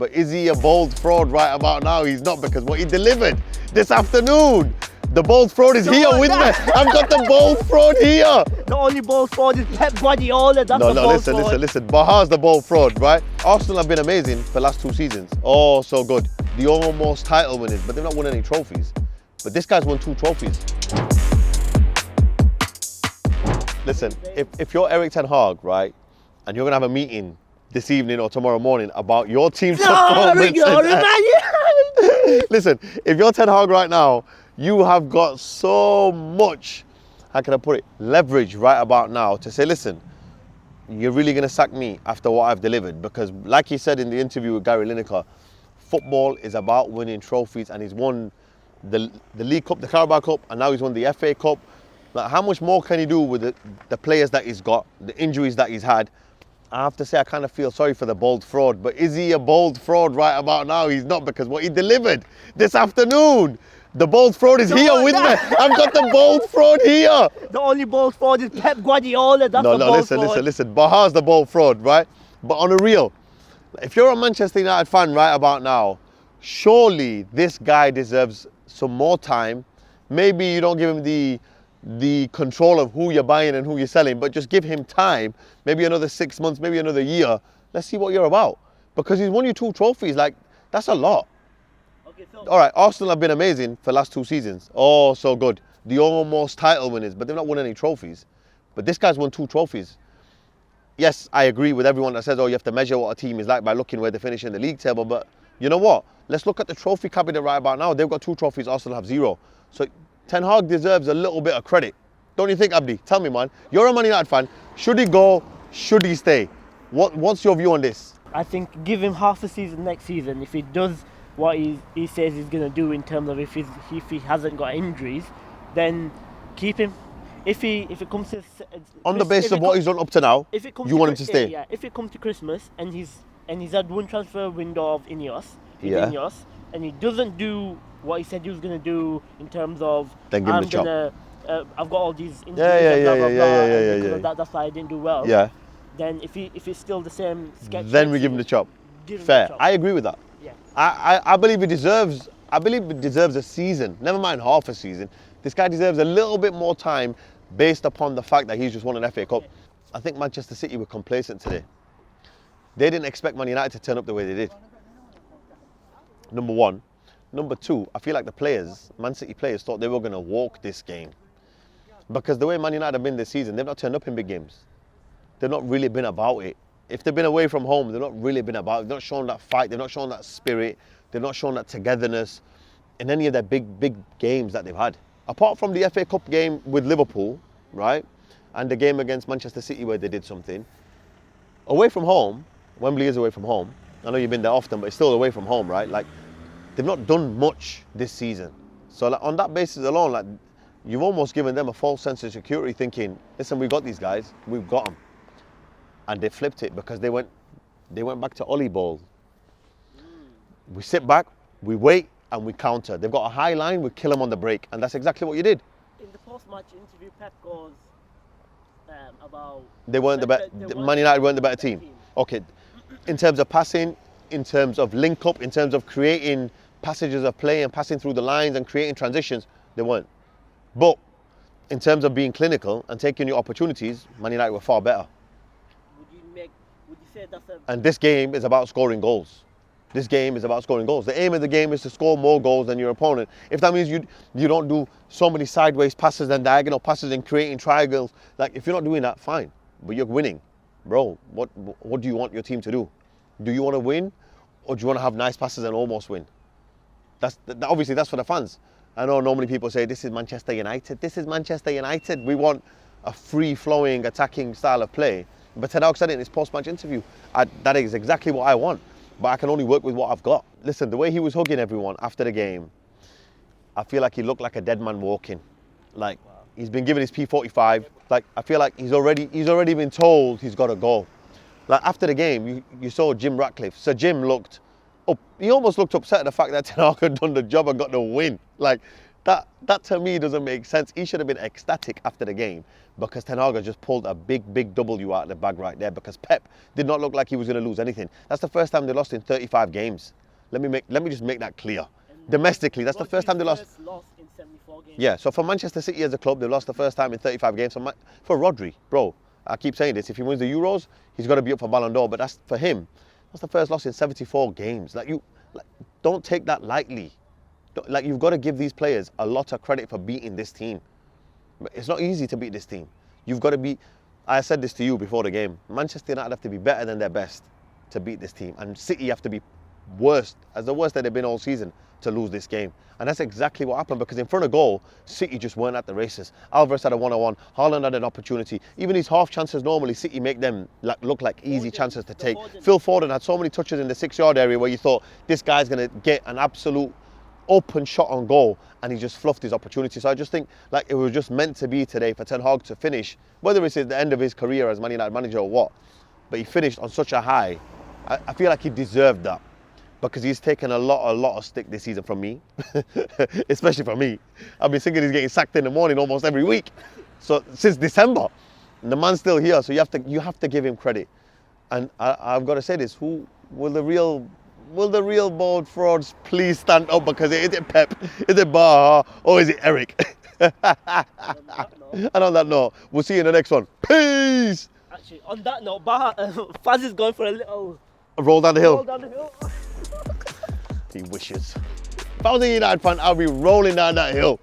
but is he a bold fraud right about now? He's not, because what he delivered this afternoon. The bold fraud is here with me. I've got the bold fraud here. The only bold fraud is Pep Guardiola. That's the bold fraud. Listen. Baha's the bold fraud, right? Arsenal have been amazing for the last 2 seasons. Oh, so good. The almost title winners, but they've not won any trophies. But this guy's won 2 trophies. Listen, if you're Erik Ten Hag, right, and you're going to have a meeting this evening or tomorrow morning about your team's performance. Listen, if you're Ten Hag right now, you have got so much, how can I put it, leverage right about now to say, listen, you're really going to sack me after what I've delivered. Because like he said in the interview with Gary Lineker, football is about winning trophies, and he's won the League Cup, the Carabao Cup, and now he's won the FA Cup. Like, how much more can he do with the players that he's got, the injuries that he's had? I have to say, I kind of feel sorry for the bold fraud, but is he a bold fraud right about now? He's not, because what he delivered this afternoon. The bold fraud is here with me. I've got the bold fraud here. The only bold fraud is Pep Guardiola. That's the bold fraud. Listen. Baha's the bold fraud, right? But on a real, if you're a Manchester United fan right about now, surely this guy deserves some more time. Maybe you don't give him the control of who you're buying and who you're selling, but just give him time. Maybe another 6 months, maybe another year. Let's see what you're about. Because he's won you 2 trophies. Like, that's a lot. All right, Arsenal have been amazing for the last 2 seasons. Oh, so good. The almost title winners, but they've not won any trophies. But this guy's won 2 trophies. Yes, I agree with everyone that says, oh, you have to measure what a team is like by looking where they finish in the league table. But you know what? Let's look at the trophy cabinet right about now. They've got 2 trophies, Arsenal have 0. So Ten Hag deserves a little bit of credit. Don't you think, Abdi? Tell me, man. You're a Man United fan. Should he go? Should he stay? What's your view on this? I think give him half a season next season. If he does what he says he's going to do in terms of if he hasn't got injuries, then keep him. If it comes to on the basis of what he's done up to now, you want him to stay. Yeah. If it comes to Christmas and he's had 1 transfer window of Ineos, and he doesn't do what he said he was going to do in terms of then give him the chop. I've got all these injuries, that's why I didn't do well. Yeah. Then if it's still the same sketch, then we give him the chop. Fair. I agree with that. Yeah. I believe he deserves a season, never mind half a season. This guy deserves a little bit more time based upon the fact that he's just won an FA Cup. I think Manchester City were complacent today. They didn't expect Man United to turn up the way they did. Number 1. Number 2, I feel like the players, Man City players, thought they were going to walk this game. Because the way Man United have been this season, they've not turned up in big games. They've not really been about it. If they've been away from home, they've not really been about it. They've not shown that fight. They've not shown that spirit. They've not shown that togetherness in any of their big games that they've had. Apart from the FA Cup game with Liverpool, right? And the game against Manchester City where they did something. Away from home, Wembley is away from home. I know you've been there often, but it's still away from home, right? Like, they've not done much this season. So like, on that basis alone, like, you've almost given them a false sense of security thinking, listen, we got these guys, we've got them. And they flipped it because they went back to Ollie ball. We sit back, we wait, and we counter. They've got a high line, we kill them on the break. And that's exactly what you did. In the post-match interview, Pep goes about... Man United weren't the better team. Okay, in terms of passing, in terms of link-up, in terms of creating passages of play and passing through the lines and creating transitions, they weren't. But in terms of being clinical and taking your opportunities, Man United were far better. Would you say that's and this game is about scoring goals. This game is about scoring goals. The aim of the game is to score more goals than your opponent. If that means you don't do so many sideways passes and diagonal passes and creating triangles, like if you're not doing that, fine. But you're winning. Bro, what do you want your team to do? Do you want to win or do you want to have nice passes and almost win? Obviously that's for the fans. I know normally people say this is Manchester United. This is Manchester United. We want a free-flowing, attacking style of play. But Ten Hag said it in his post-match interview. That is exactly what I want. But I can only work with what I've got. Listen, the way he was hugging everyone after the game, I feel like he looked like a dead man walking. Like, he's been given his P45. Like, I feel like he's already been told he's got to go. Like, after the game, you saw Jim Ratcliffe. Sir Jim looked up. He almost looked upset at the fact that Ten Hag had done the job and got the win. Like, That to me doesn't make sense. He should have been ecstatic after the game because Ten Hag just pulled a big W out of the bag right there because Pep did not look like he was going to lose anything. That's the first time they lost in 35 games. Let me just make that clear. Domestically, that's the first time they lost. In 74 games. Yeah, so for Manchester City as a club, they've lost the first time in 35 games. So for Rodri, bro, I keep saying this, if he wins the Euros, he's got to be up for Ballon d'Or, but that's for him. That's the first loss in 74 games. Don't take that lightly. Like, you've got to give these players a lot of credit for beating this team. It's not easy to beat this team. You've got to be, I said this to you before the game, Manchester United have to be better than their best to beat this team. And City have to be worst, as the worst that they've been all season, to lose this game. And that's exactly what happened because in front of goal, City just weren't at the races. Alvarez had a one-on-one, Haaland had an opportunity. Even these half chances normally, City make them look like easy chances to take. Phil Foden had so many touches in the 6-yard area where you thought this guy's going to get an absolute open shot on goal and he just fluffed his opportunity. So I just think like it was just meant to be today for Ten Hag to finish, whether it's at the end of his career as Man United manager or what, but he finished on such a high. I feel like he deserved that because he's taken a lot of stick this season from me, especially from me. I've been thinking he's getting sacked in the morning almost every week, so since December, and the man's still here. So you have to give him credit. And I've got to say this: who will the real bold frauds please stand up? Because is it Pep, is it Baha, or is it Erik? And on that note, we'll see you in the next one. Peace. Actually, on that note, Faz is going for a little roll down the hill. roll down the hill. He wishes. If I was a United fan, I'd be rolling down that hill.